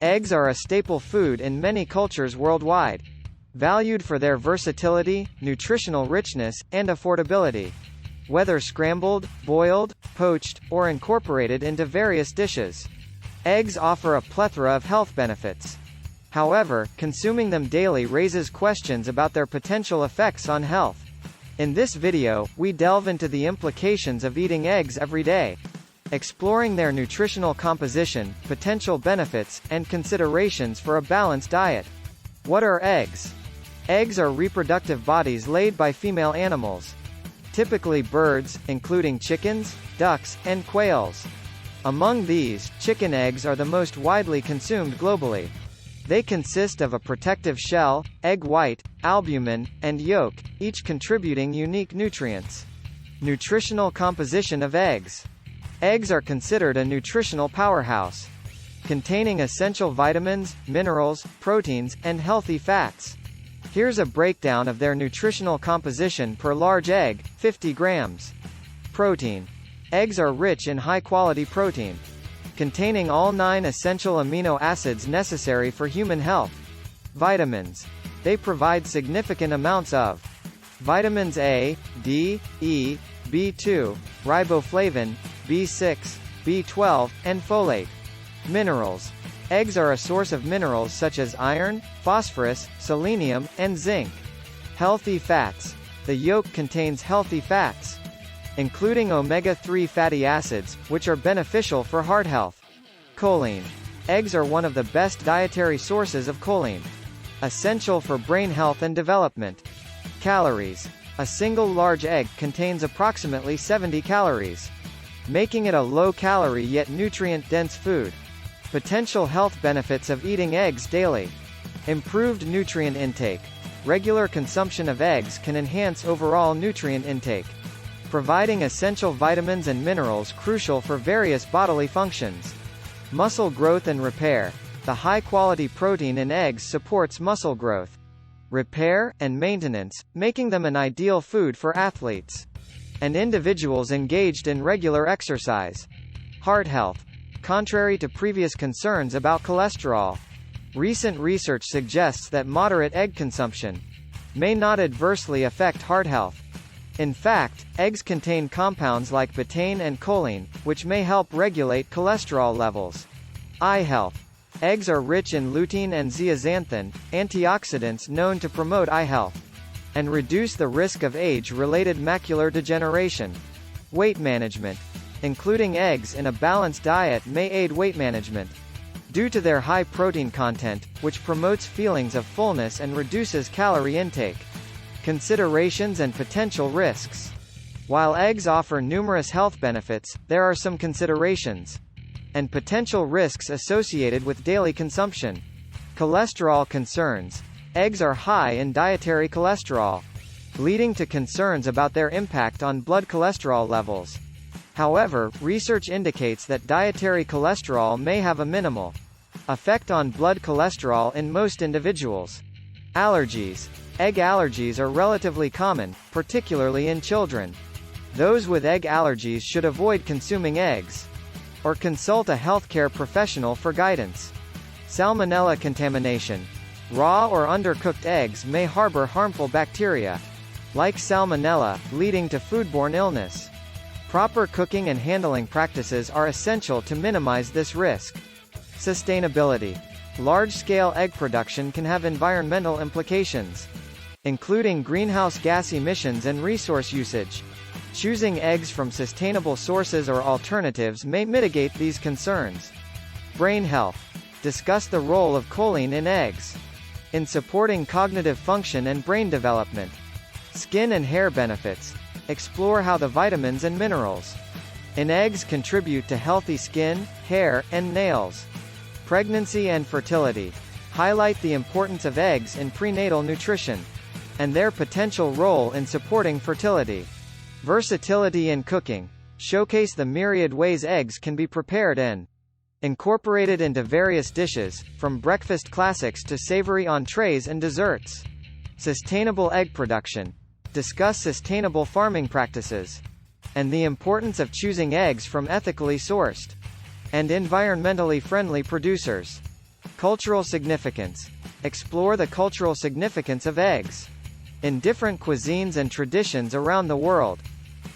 Eggs are a staple food in many cultures worldwide. Valued for their versatility, nutritional richness, and affordability. Whether scrambled, boiled, poached, or incorporated into various dishes, eggs offer a plethora of health benefits. However, consuming them daily raises questions about their potential effects on health. In this video, we delve into the implications of eating eggs every day, exploring their nutritional composition, potential benefits, and considerations for a balanced diet. What are eggs? Eggs are reproductive bodies laid by female animals, typically birds, including chickens, ducks, and quails. Among these, chicken eggs are the most widely consumed globally. They consist of a protective shell, egg white, albumin, and yolk, each contributing unique nutrients. Nutritional composition of eggs. Eggs are considered a nutritional powerhouse, containing essential vitamins, minerals, proteins, and healthy fats. Here's a breakdown of their nutritional composition per large egg, 50 grams. Protein. Eggs are rich in high-quality protein, containing all 9 essential amino acids necessary for human health. Vitamins. They provide significant amounts of vitamins A, D, E, B2, riboflavin, B6, B12, and folate. Minerals. Eggs are a source of minerals such as iron, phosphorus, selenium, and zinc. Healthy fats. The yolk contains healthy fats, including omega-3 fatty acids, which are beneficial for heart health. Choline. Eggs are one of the best dietary sources of choline, essential for brain health and development. Calories. A single large egg contains approximately 70 calories, making it a low-calorie yet nutrient-dense food. Potential health benefits of eating eggs daily. Improved nutrient intake. Regular consumption of eggs can enhance overall nutrient intake, providing essential vitamins and minerals crucial for various bodily functions. Muscle growth and repair. The high-quality protein in eggs supports muscle growth, repair, and maintenance, making them an ideal food for athletes and individuals engaged in regular exercise. Heart health. Contrary to previous concerns about cholesterol, recent research suggests that moderate egg consumption may not adversely affect heart health. In fact, eggs contain compounds like betaine and choline, which may help regulate cholesterol levels. Eye health. Eggs are rich in lutein and zeaxanthin, antioxidants known to promote eye health and reduce the risk of age-related macular degeneration. Weight management. Including eggs in a balanced diet may aid weight management, due to their high protein content, which promotes feelings of fullness and reduces calorie intake. Considerations and potential risks. While eggs offer numerous health benefits, there are some considerations and potential risks associated with daily consumption. Cholesterol concerns. Eggs are high in dietary cholesterol, leading to concerns about their impact on blood cholesterol levels. However, research indicates that dietary cholesterol may have a minimal effect on blood cholesterol in most individuals. Allergies. Egg allergies are relatively common, particularly in children. Those with egg allergies should avoid consuming eggs or consult a healthcare professional for guidance. Salmonella contamination. Raw or undercooked eggs may harbor harmful bacteria, like salmonella, leading to foodborne illness. Proper cooking and handling practices are essential to minimize this risk. Sustainability. Large-scale egg production can have environmental implications, including greenhouse gas emissions and resource usage. Choosing eggs from sustainable sources or alternatives may mitigate these concerns. Brain health. Discuss the role of choline in eggs in supporting cognitive function and brain development. Skin and hair benefits. Explore how the vitamins and minerals in eggs contribute to healthy skin, hair, and nails. Pregnancy and fertility. Highlight the importance of eggs in prenatal nutrition and their potential role in supporting fertility. Versatility in cooking. Showcase the myriad ways eggs can be prepared and incorporated into various dishes, from breakfast classics to savory entrees and desserts. Sustainable egg production. Discuss sustainable farming practices and the importance of choosing eggs from ethically sourced and environmentally friendly producers. Cultural significance. Explore the cultural significance of eggs. In different cuisines and traditions around the world,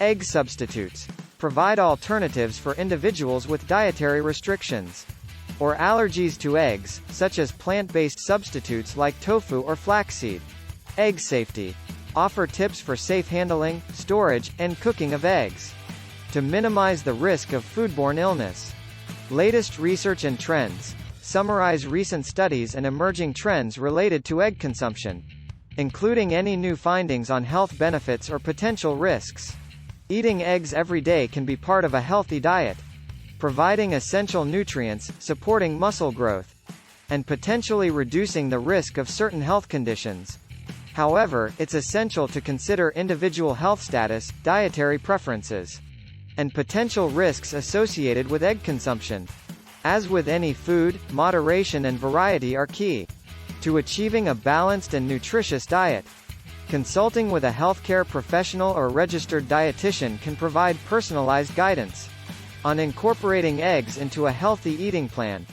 egg substitutes provide alternatives for individuals with dietary restrictions or allergies to eggs, such as plant-based substitutes like tofu or flaxseed. Egg safety. Offer tips for safe handling, storage, and cooking of eggs to minimize the risk of foodborne illness. Latest research and trends. Summarize recent studies and emerging trends related to egg consumption, including any new findings on health benefits or potential risks. Eating eggs every day can be part of a healthy diet, providing essential nutrients, supporting muscle growth, and potentially reducing the risk of certain health conditions. However, it's essential to consider individual health status, dietary preferences, and potential risks associated with egg consumption. As with any food, moderation and variety are key to achieving a balanced and nutritious diet. Consulting with a healthcare professional or registered dietitian can provide personalized guidance on incorporating eggs into a healthy eating plan.